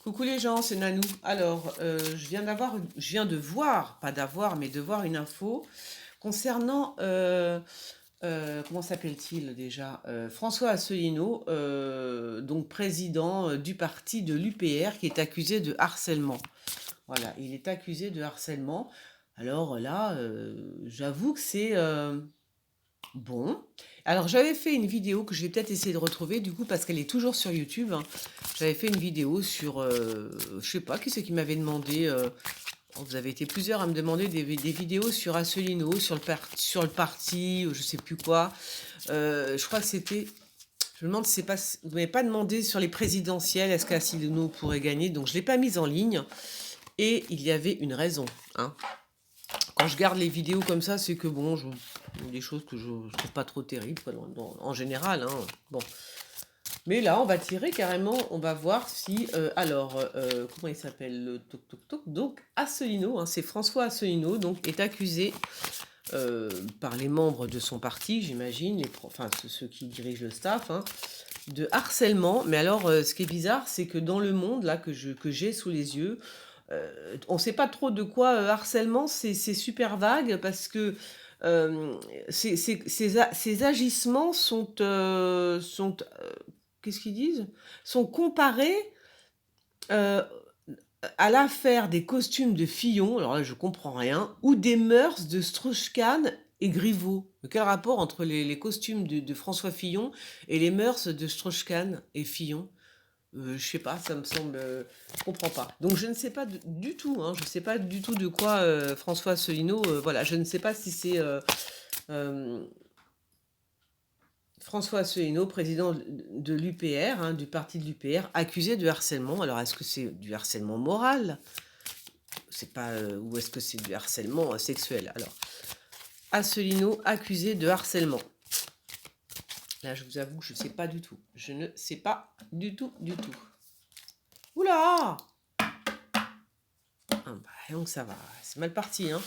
Coucou les gens, c'est Nanou. Alors, je viens de voir, pas d'avoir, mais de voir une info concernant, comment s'appelle-t-il déjà? François Asselineau, donc président du parti de l'UPR, qui est accusé de harcèlement. Voilà, il est accusé de harcèlement. Alors là, j'avoue que c'est bon. Alors j'avais fait une vidéo que je vais peut-être essayer de retrouver du coup parce qu'elle est toujours sur YouTube, hein. J'avais fait une vidéo sur, je sais pas qui c'est qui m'avait demandé, vous avez été plusieurs à me demander des vidéos sur Asselineau, sur le parti, je sais plus quoi. Je crois que c'était, je me demande si c'est pas, vous m'avez pas demandé sur les présidentielles, est-ce qu'Asselineau pourrait gagner, donc je l'ai pas mise en ligne et il y avait une raison, hein. Quand je garde les vidéos comme ça, c'est que bon, il y a des choses que je trouve pas trop terribles, quoi, en général, hein. Bon. Mais là, on va tirer carrément, on va voir si. Comment il s'appelle le toc toc toc. Donc, Asselineau, hein, c'est François Asselineau, donc, est accusé par les membres de son parti, j'imagine, enfin ceux qui dirigent le staff, hein, de harcèlement. Mais alors, ce qui est bizarre, c'est que dans le monde là que j'ai sous les yeux, on ne sait pas trop de quoi harcèlement, c'est super vague parce que ces agissements qu'est-ce qu'ils disent? Sont comparés euh, à l'affaire des costumes de Fillon, alors là je comprends rien, ou des mœurs de Strauss-Kahn et Griveaux. Quel rapport entre les costumes de François Fillon et les mœurs de Strauss-Kahn et Fillon? Je sais pas, ça me semble, je comprends pas. Donc je ne sais pas du tout, hein, je ne sais pas du tout de quoi François Asselineau, voilà, je ne sais pas si c'est euh, François Asselineau, président de l'UPR, hein, du parti de l'UPR, accusé de harcèlement. Alors est-ce que c'est du harcèlement moral? C'est pas, ou est-ce que c'est du harcèlement sexuel? Alors, Asselineau accusé de harcèlement. Là, je vous avoue que je ne sais pas du tout. Je ne sais pas du tout, du tout. Oula! Ah bah, donc ça va, c'est mal parti, hein.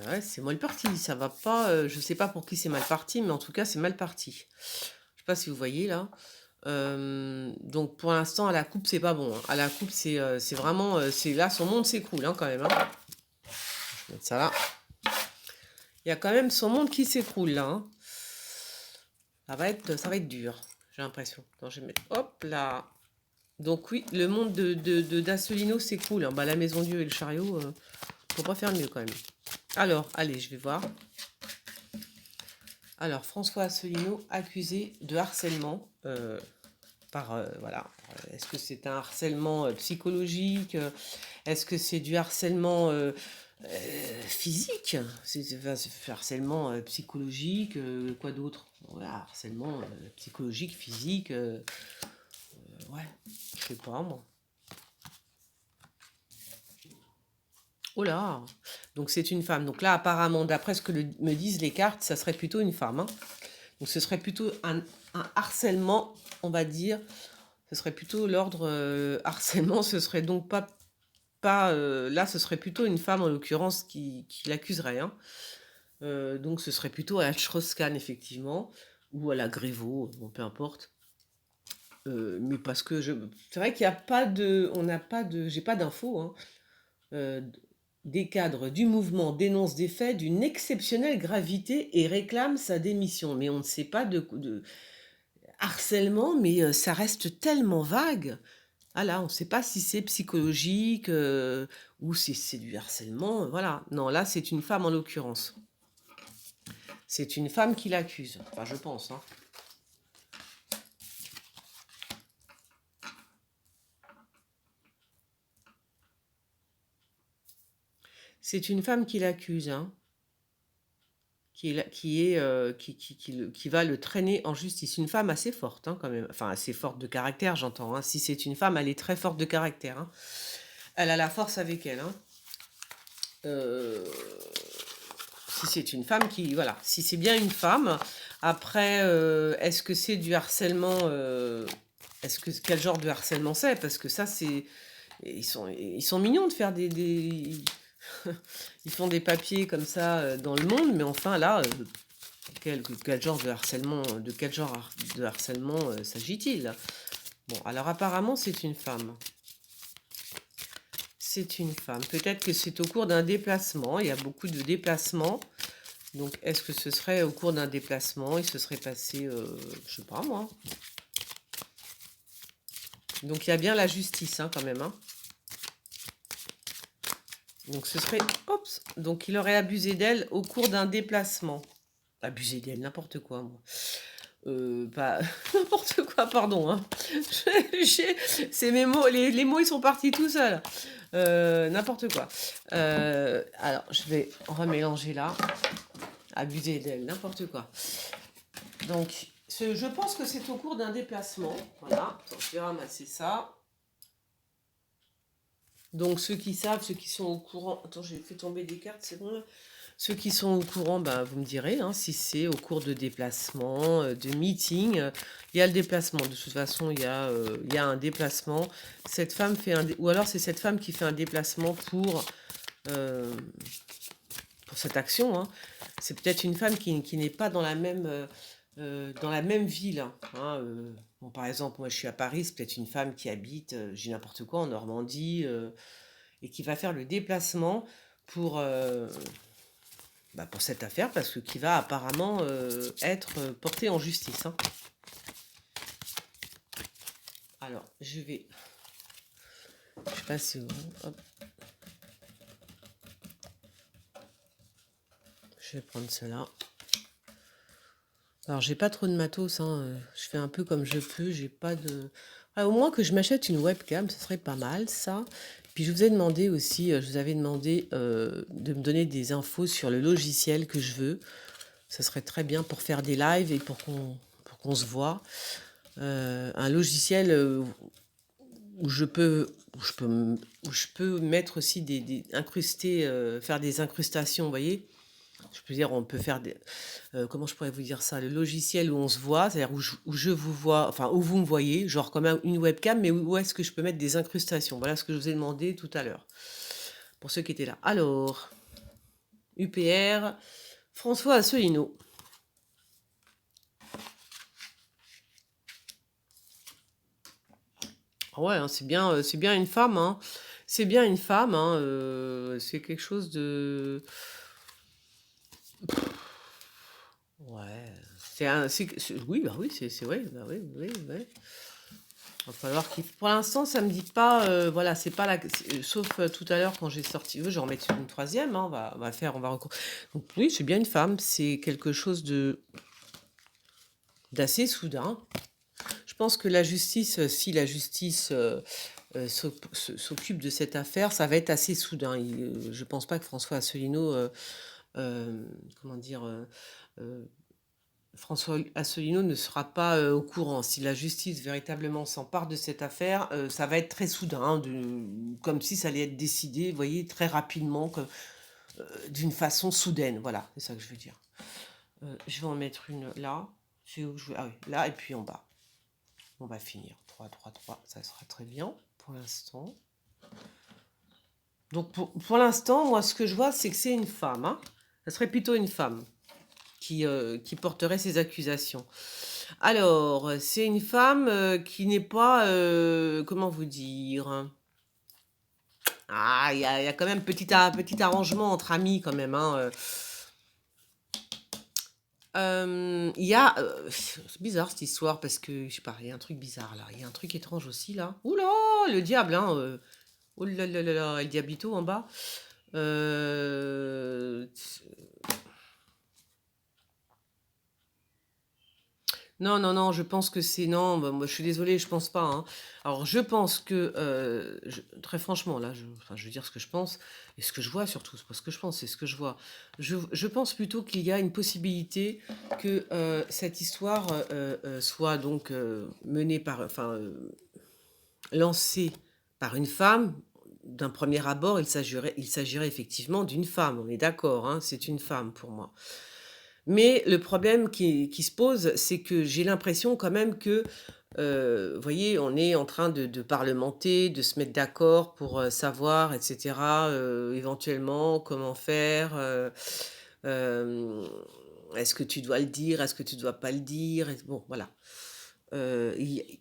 Ouais, c'est mal parti, ça va pas. Je sais pas pour qui c'est mal parti, mais en tout cas, c'est mal parti. Je sais pas si vous voyez là. Donc pour l'instant, à la coupe, c'est pas bon, hein. À la coupe, c'est vraiment. C'est là, son monde s'écroule, hein, quand même, hein. Je vais mettre ça là. Il y a quand même son monde qui s'écroule là, hein. Ça va être dur, j'ai l'impression. Attends, je vais mettre. Hop là. Donc oui, le monde d'Assolino s'écroule, hein. Bah, la maison Dieu et le chariot, faut pas faire mieux quand même. Alors, allez, je vais voir. Alors, François Asselineau accusé de harcèlement voilà. Est-ce que c'est un harcèlement psychologique? Est-ce que c'est du harcèlement physique? C'est harcèlement psychologique, quoi d'autre? Voilà, harcèlement psychologique, physique, ouais, je sais pas moi. Oh là! Donc c'est une femme. Donc là, apparemment, d'après ce que me disent les cartes, ça serait plutôt une femme, hein. Donc ce serait plutôt un harcèlement, on va dire. Ce serait plutôt l'ordre harcèlement. Ce serait donc pas là, ce serait plutôt une femme, en l'occurrence, qui l'accuserait, hein. Donc ce serait plutôt à la Strauss-Kahn, effectivement, ou à la Griveaux, bon, peu importe. Mais parce que c'est vrai qu'il n'y a pas de... On n'a pas de... J'ai pas d'infos, hein. Euh, des cadres du mouvement dénoncent des faits d'une exceptionnelle gravité et réclament sa démission. Mais on ne sait pas de harcèlement, mais ça reste tellement vague. Ah là, on ne sait pas si c'est psychologique ou si c'est du harcèlement. Voilà. Non, là, c'est une femme en l'occurrence. C'est une femme qui l'accuse. Enfin, je pense, hein. C'est une femme qui l'accuse, hein. Qui va le traîner en justice. Une femme assez forte, hein, quand même. Enfin, assez forte de caractère, j'entends, hein. Si c'est une femme, elle est très forte de caractère, hein. Elle a la force avec elle, hein. Euh, Si c'est une femme qui... Voilà. Si c'est bien une femme, après, est-ce que c'est du harcèlement quel genre de harcèlement c'est? Parce que ça, c'est... Ils sont mignons de faire ils font des papiers comme ça dans le monde, mais enfin, là... quel genre de harcèlement, de quel genre de harcèlement s'agit-il? Bon, alors apparemment, c'est une femme. C'est une femme. Peut-être que c'est au cours d'un déplacement. Il y a beaucoup de déplacements. Donc, est-ce que ce serait au cours d'un déplacement, il se serait passé, je sais pas moi. Donc, il y a bien la justice, hein, quand même, hein. Donc, ce serait... Oups! Donc, il aurait abusé d'elle au cours d'un déplacement. Abusé d'elle, n'importe quoi, moi. Pas... n'importe quoi, pardon, hein. C'est mes mots, les mots, ils sont partis tout seuls. N'importe quoi. Alors, je vais remélanger là. Abuser d'elle, n'importe quoi. Donc, je pense que c'est au cours d'un déplacement. Voilà, attends, je vais ramasser ça. Donc, ceux qui savent, ceux qui sont au courant... Attends, j'ai fait tomber des cartes, c'est bon là. Ceux qui sont au courant, ben, vous me direz, hein, si c'est au cours de déplacement, de meeting. Il y a le déplacement. De toute façon, il y a un déplacement. Cette femme fait ou alors c'est cette femme qui fait un déplacement euh, pour cette action, hein. C'est peut-être une femme qui n'est pas dans la même ville, hein, bon, par exemple, moi je suis à Paris, c'est peut-être une femme qui habite, j'ai n'importe quoi, en Normandie, et qui va faire le déplacement pour, pour cette affaire, parce que qui va apparemment être portée en justice, hein. Alors, je sais pas si c'est bon. Hop. Je vais prendre cela. Alors, j'ai pas trop de matos, hein, je fais un peu comme je peux, j'ai pas de... Ah, au moins que je m'achète une webcam, ce serait pas mal, ça. Puis je vous ai demandé aussi, je vous avais demandé de me donner des infos sur le logiciel que je veux. Ça serait très bien pour faire des lives et pour qu'on se voit. Un logiciel où je peux mettre aussi incruster, faire des incrustations, vous voyez? Je peux dire, on peut faire des... comment je pourrais vous dire ça? Le logiciel où on se voit, c'est-à-dire où je vous vois, enfin où vous me voyez, genre comme une webcam, mais où est-ce que je peux mettre des incrustations? Voilà ce que je vous ai demandé tout à l'heure, pour ceux qui étaient là. Alors, UPR, François Asselineau. Ouais, hein, c'est bien une femme, hein. C'est bien une femme, hein, c'est quelque chose de... Ouais, oui, bah oui, c'est ouais, bah oui, oui, ouais. Va falloir qu'il... Pour l'instant, ça me dit pas, voilà, c'est pas la... Sauf tout à l'heure quand j'ai sorti, je vais en mettre une troisième, hein, on va faire, on va Donc oui, c'est bien une femme, c'est quelque chose d'assez soudain. Je pense que la justice, si la justice s'occupe de cette affaire, ça va être assez soudain. Je pense pas que François Asselineau, comment dire, François Asselineau ne sera pas au courant. Si la justice véritablement s'empare de cette affaire, ça va être très soudain, hein, comme si ça allait être décidé, vous voyez, très rapidement, d'une façon soudaine. Voilà, c'est ça que je veux dire. Je vais en mettre une là. C'est où je veux... Ah oui, là et puis en bas. On va finir. 3, 3, 3. Ça sera très bien pour l'instant. Donc pour l'instant, moi, ce que je vois, c'est que c'est une femme, hein. Ça serait plutôt une femme qui porterait ces accusations. Alors, c'est une femme qui n'est pas... comment vous dire? Ah, il y a quand même petit arrangement entre amis quand même, hein. Il y a... c'est bizarre cette histoire parce que, je sais pas, il y a un truc bizarre là. Il y a un truc étrange aussi là. Oula, le diable, hein. Oh là là là là, El Diablito en bas. Euh, Non, non, non, je pense que c'est non. Bah, moi, je suis désolée, je pense pas, hein. Alors, je pense que, très franchement, là, enfin, je veux dire ce que je pense et ce que je vois surtout. C'est pas ce que je pense, c'est ce que je vois. Je pense plutôt qu'il y a une possibilité que cette histoire soit donc menée par, enfin, lancée par une femme. D'un premier abord, il s'agirait effectivement d'une femme. On est d'accord, hein, c'est une femme pour moi. Mais le problème qui se pose, c'est que j'ai l'impression quand même que, vous voyez, on est en train de parlementer, de se mettre d'accord pour savoir, etc., éventuellement, comment faire. Euh, est-ce que tu dois le dire? Est-ce que tu dois pas le dire? Bon, voilà. Euh, il-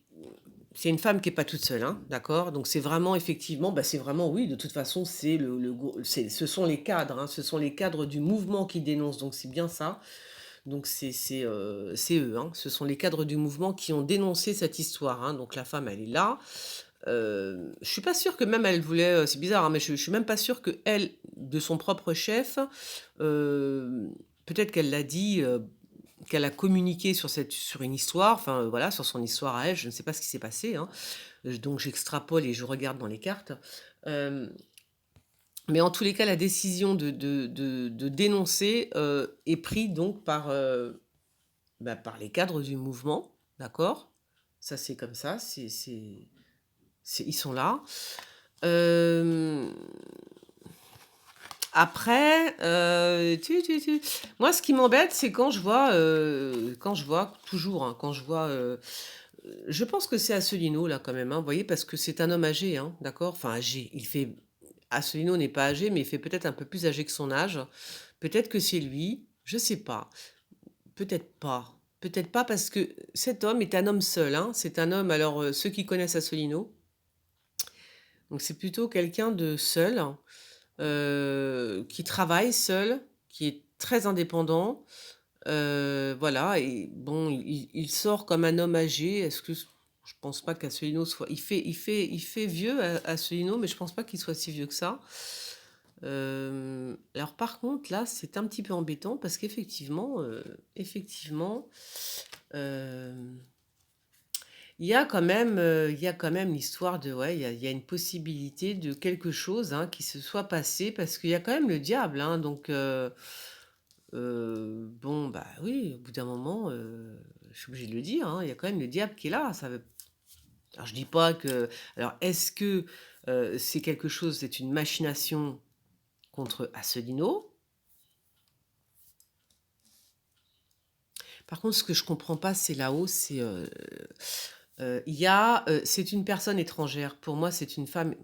c'est une femme qui est pas toute seule, hein, d'accord? Donc c'est vraiment effectivement, bah, c'est vraiment oui, de toute façon, c'est le gros ce sont les cadres, hein, ce sont les cadres du mouvement qui dénoncent, donc c'est bien ça. Donc c'est eux, hein, ce sont les cadres du mouvement qui ont dénoncé cette histoire, hein, donc la femme, elle est là. Je suis pas sûre que même elle voulait, c'est bizarre, hein, mais je suis même pas sûre qu'elle, de son propre chef, peut-être qu'elle l'a dit, qu'elle a communiqué sur une histoire, enfin, voilà, sur son histoire à elle, je ne sais pas ce qui s'est passé, hein. Donc j'extrapole et je regarde dans les cartes. Hem, mais en tous les cas, la décision de dénoncer, est prise donc par, bah, par les cadres du mouvement, d'accord? Ça, c'est comme ça, c'est ils sont là. Hem, après, moi, ce qui m'embête, c'est quand je vois toujours, hein, quand je vois, je pense que c'est Asselineau, là, quand même, hein, vous voyez? Parce que c'est un homme âgé, hein, d'accord? Enfin âgé, Asselineau n'est pas âgé, mais il fait peut-être un peu plus âgé que son âge. Peut-être que c'est lui, je sais pas. Peut-être pas. Peut-être pas parce que cet homme est un homme seul, hein. C'est un homme alors, ceux qui connaissent Asselineau, donc c'est plutôt quelqu'un de seul, qui travaille seul, qui est très indépendant, voilà et bon, il sort comme un homme âgé. Est-ce que je pense pas qu'Asselineau soit il fait vieux Asselineau, mais je pense pas qu'il soit si vieux que ça. Alors par contre là, c'est un petit peu embêtant parce qu'effectivement, effectivement, hem, il y a quand même l'histoire de ouais, il y a une possibilité de quelque chose, hein, qui se soit passé parce qu'il y a quand même le diable, hein, donc bon, bah, oui, au bout d'un moment, je suis obligée de le dire, hein, il y a quand même le diable qui est là. Ça veut alors je dis pas que alors est-ce que, c'est une machination contre Asselineau? Par contre, ce que je comprends pas, c'est là-haut, il y a, c'est une personne étrangère. Pour moi, c'est une femme.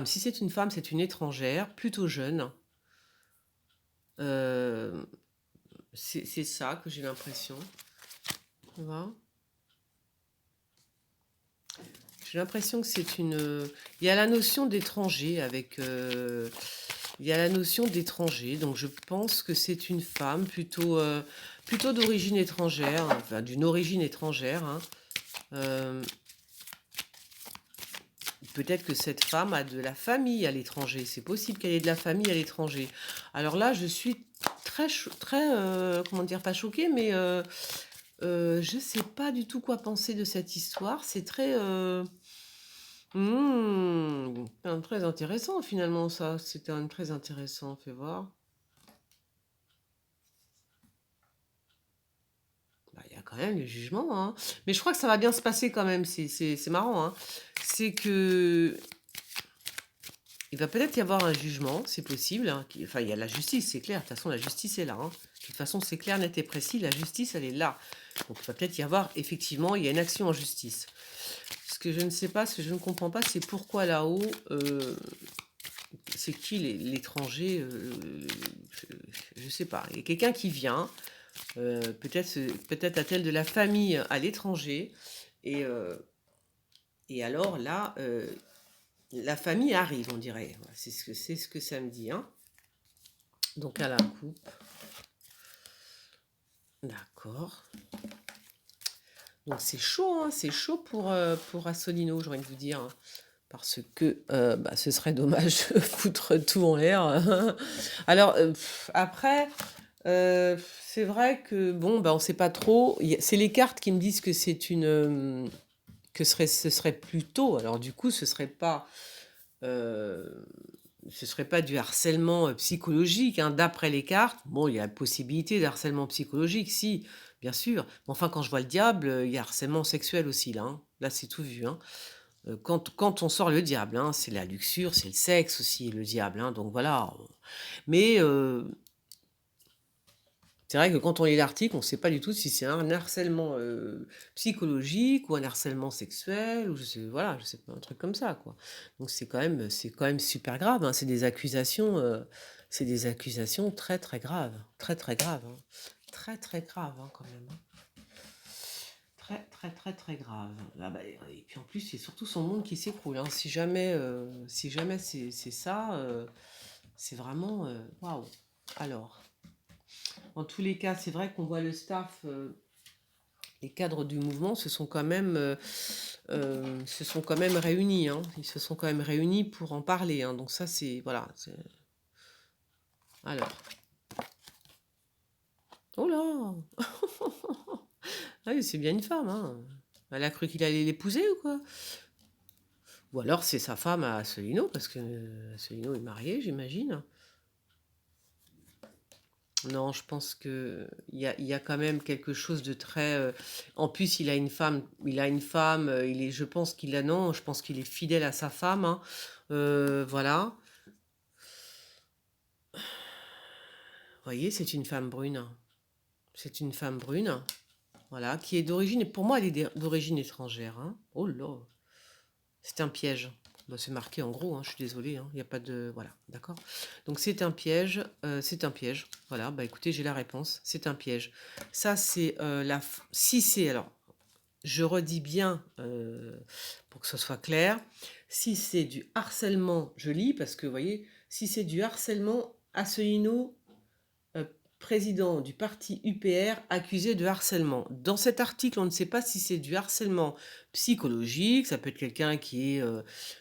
Si c'est une femme, c'est une étrangère, plutôt jeune. Hem, c'est ça que j'ai l'impression, tu vois? J'ai l'impression que il y a la notion d'étranger il y a la notion d'étranger, donc je pense que c'est une femme plutôt d'origine étrangère, enfin d'une origine étrangère, hein. Hem, peut-être que cette femme a de la famille à l'étranger. C'est possible qu'elle ait de la famille à l'étranger. Alors là, je suis très, comment dire? Pas choquée, mais, je sais pas du tout quoi penser de cette histoire. C'est très, très intéressant finalement ça. C'était quand même très intéressant, fais voir. Bah, il y a quand même le jugement, hein. Mais je crois que ça va bien se passer quand même, c'est marrant, hein. C'est que il va peut-être y avoir un jugement, c'est possible, hein, enfin il y a la justice, c'est clair. De toute façon, la justice est là, hein. De toute façon, c'est clair, net et précis, la justice, elle est là. Donc il va peut-être y avoir effectivement, il y a une action en justice. Ce que je ne sais pas, ce que je ne comprends pas, c'est pourquoi là-haut, c'est qui l'étranger, je sais pas. Il y a quelqu'un qui vient, peut-être a-t-elle de la famille à l'étranger et alors là, la famille arrive, on dirait. Voilà, c'est ce que ça me dit, hein. Donc à la coupe. D'accord. Donc c'est chaud, hein, c'est chaud pour Asselineau, j'ai envie de vous dire, hein, parce que, bah, ce serait dommage de foutre tout en l'air. Alors, après, c'est vrai que bon, bah, on sait pas trop. C'est les cartes qui me disent que ce serait plus tôt. Alors du coup, euh, ce serait pas du harcèlement psychologique, hein, d'après les cartes. Bon, il y a la possibilité de harcèlement psychologique, si, bien sûr. Mais enfin, quand je vois le diable, il y a harcèlement sexuel aussi, là, hein. Là, c'est tout vu, hein. Quand on sort le diable, hein, c'est la luxure, c'est le sexe aussi, le diable, hein, donc voilà. Mais c'est vrai que quand on lit l'article, on ne sait pas du tout si c'est un harcèlement, psychologique ou un harcèlement sexuel ou voilà, je sais pas, un truc comme ça, quoi. Donc c'est quand même super grave, hein. C'est des accusations très, très graves, très, très graves, hein. Très, très graves, hein, quand même, hein. très, très, très, très grave. Ah bah, et puis en plus, c'est surtout son monde qui s'écroule, hein. Si jamais c'est ça, c'est vraiment waouh. Alors, en tous les cas, c'est vrai qu'on voit le staff, les cadres du mouvement se sont quand même réunis, hein. Ils se sont quand même réunis pour en parler, hein. Donc ça, c'est voilà. Alors, oh là, ah oui, c'est bien une femme, hein. Elle a cru qu'il allait l'épouser ou quoi? Ou alors c'est sa femme à Asselineau, parce que Asselineau est marié, j'imagine. Non, je pense que il y a quand même quelque chose de très. En plus, il a une femme. Je pense qu'il a non, je pense qu'il est fidèle à sa femme, hein. Voilà. Vous voyez, c'est une femme brune. C'est une femme brune, voilà, qui est d'origine. Pour moi, elle est d'origine étrangère, hein. Oh là, c'est un piège. Bah, c'est marqué en gros, hein, je suis désolée, hein, il n'y a pas de. Voilà, d'accord. Donc c'est un piège, c'est un piège. Voilà, bah écoutez, j'ai la réponse, c'est un piège. Ça, c'est si c'est. Alors, je redis bien pour que ce soit clair. Si c'est du harcèlement, je lis parce que, vous voyez, si c'est du harcèlement, Asselineau euh, président du parti UPR accusé de harcèlement. Dans cet article, on ne sait pas si c'est du harcèlement psychologique, ça peut être quelqu'un qui est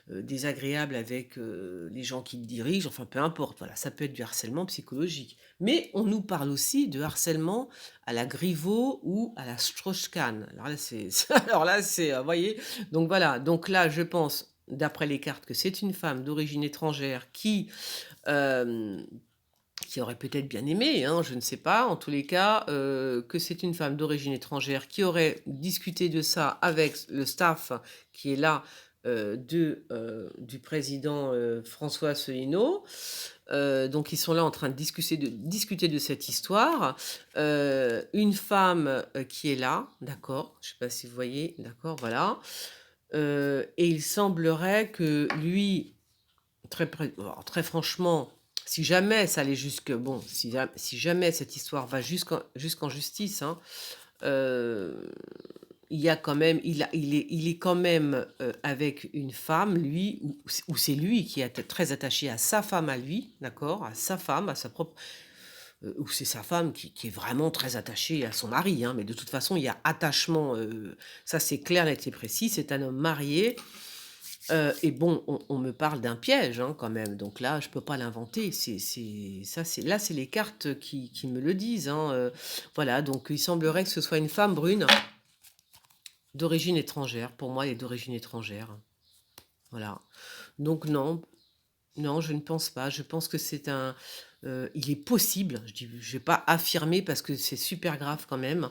désagréable avec les gens qui le dirigent, enfin peu importe, voilà, ça peut être du harcèlement psychologique. Mais on nous parle aussi de harcèlement à la Griveaux ou à la Strauss-Kahn. Alors là, c'est, vous voyez, donc voilà, donc là, je pense, d'après les cartes, que c'est une femme d'origine étrangère euh, qui aurait peut-être bien aimé, hein, je ne sais pas, en tous les cas, que c'est une femme d'origine étrangère qui aurait discuté de ça avec le staff qui est là du président François Asselineau. Donc ils sont là en train de discuter de cette histoire. Une femme qui est là, d'accord, je ne sais pas si vous voyez, d'accord, voilà. Et il semblerait que lui, alors, très franchement, si jamais ça allait jusque bon, si jamais cette histoire va jusqu'en justice, hein, il y a quand même il est quand même, avec une femme, lui, ou c'est lui qui est très attaché à sa femme à lui, d'accord? À sa femme, à sa propre ou c'est sa femme qui est vraiment très attachée à son mari, hein, mais de toute façon, il y a attachement, ça c'est clair, net et précis. C'est un homme marié. Et bon, on me parle d'un piège, hein, quand même, donc là, je peux pas l'inventer. C'est les cartes qui me le disent, hein, voilà, donc il semblerait que ce soit une femme brune d'origine étrangère. Pour moi, elle est d'origine étrangère, voilà. Donc non, non, je ne pense pas. Je pense que il est possible, je vais pas affirmer parce que c'est super grave quand même.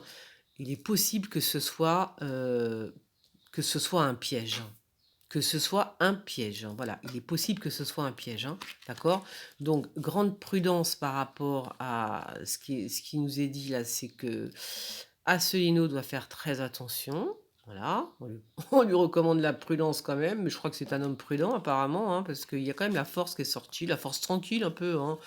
Il est possible que ce soit un piège. Que ce soit un piège, hein. Voilà, il est possible que ce soit un piège, hein, d'accord? Donc, grande prudence par rapport à ce qui nous est dit là, c'est que Asselineau doit faire très attention. Voilà, on lui recommande la prudence quand même, mais je crois que c'est un homme prudent apparemment, hein, parce qu'il y a quand même la force qui est sortie, la force tranquille un peu, hein.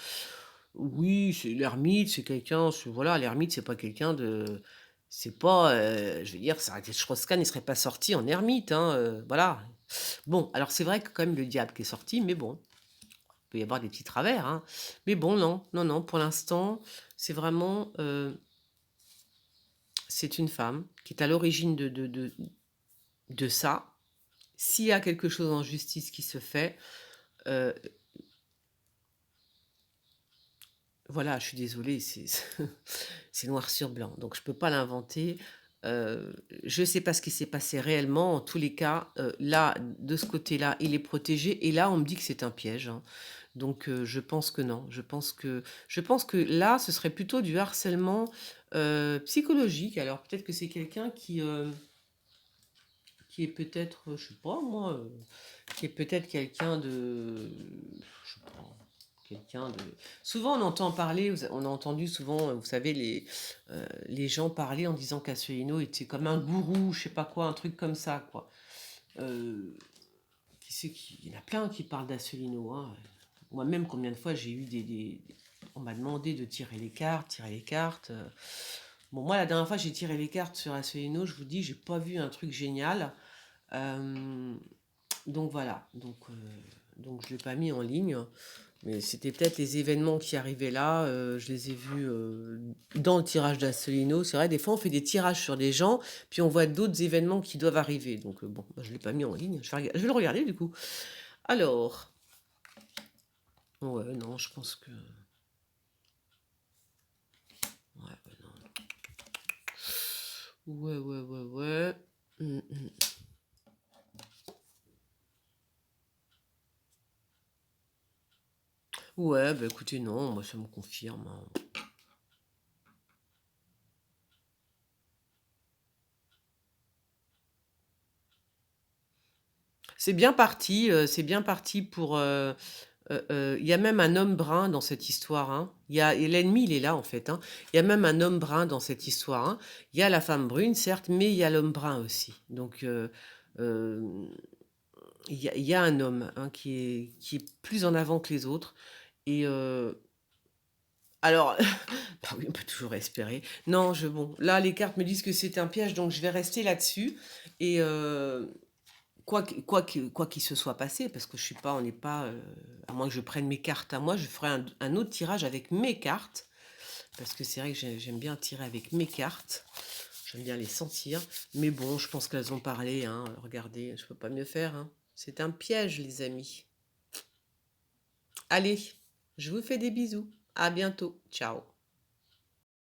Oui, c'est l'ermite, c'est quelqu'un, voilà, l'ermite, c'est pas quelqu'un de. C'est pas, je veux dire, ça aurait été Strauss-Kahn, il serait pas sorti en ermite, hein, voilà. Bon, alors c'est vrai que quand même le diable qui est sorti, mais bon, il peut y avoir des petits travers, hein. Mais bon, non, non, non, pour l'instant, c'est vraiment, c'est une femme qui est à l'origine de ça. S'il y a quelque chose en justice qui se fait, euh, voilà, je suis désolée, c'est noir sur blanc, donc je peux pas l'inventer. Je sais pas ce qui s'est passé réellement. En tous les cas, là, de ce côté-là, il est protégé. Et là, on me dit que c'est un piège, hein. Donc, je pense que non. Je pense que là, ce serait plutôt du harcèlement psychologique. Alors, peut-être que c'est quelqu'un qui est peut-être, je sais pas moi, qui est peut-être quelqu'un de, je sais pas, quelqu'un de. Souvent, on entend parler, on a entendu souvent, vous savez, les gens parler en disant qu'Asselineau était comme un gourou, je sais pas quoi, un truc comme ça, quoi. Euh, il y en a plein qui parlent d'Asselineau, hein. Moi-même, combien de fois j'ai eu on m'a demandé de tirer les cartes, Bon, moi, la dernière fois, j'ai tiré les cartes sur Asselineau, je vous dis, j'ai pas vu un truc génial. Euh, donc voilà, donc je l'ai pas mis en ligne. Mais c'était peut-être les événements qui arrivaient là, je les ai vus dans le tirage d'Asselineau. C'est vrai, des fois, on fait des tirages sur des gens, puis on voit d'autres événements qui doivent arriver. Donc bon, bah, je ne l'ai pas mis en ligne. Je vais le regarder du coup. Alors, ouais, non, je pense que... Ouais, ouais, non. Ouais, ouais, ouais, ouais. Mm. Ouais, bah écoutez, non, moi ça me confirme, hein. C'est bien parti pour... il y a même un homme brun dans cette histoire, hein. Et l'ennemi, il est là, en fait, hein. Il y a même un homme brun dans cette histoire, hein. Il y a la femme brune, certes, mais il y a l'homme brun aussi. Donc, euh, il y a un homme, hein, qui est plus en avant que les autres. Et alors, bah oui, on peut toujours espérer. Non, bon, là, les cartes me disent que c'est un piège, donc je vais rester là-dessus. Et quoi qu'il se soit passé, parce que je suis pas, on n'est pas, à moins que je prenne mes cartes à moi, je ferai un autre tirage avec mes cartes, parce que c'est vrai que j'aime bien tirer avec mes cartes, j'aime bien les sentir, mais bon, je pense qu'elles ont parlé, hein, regardez, je peux pas mieux faire, hein. C'est un piège, les amis. Allez, je vous fais des bisous, à bientôt, ciao.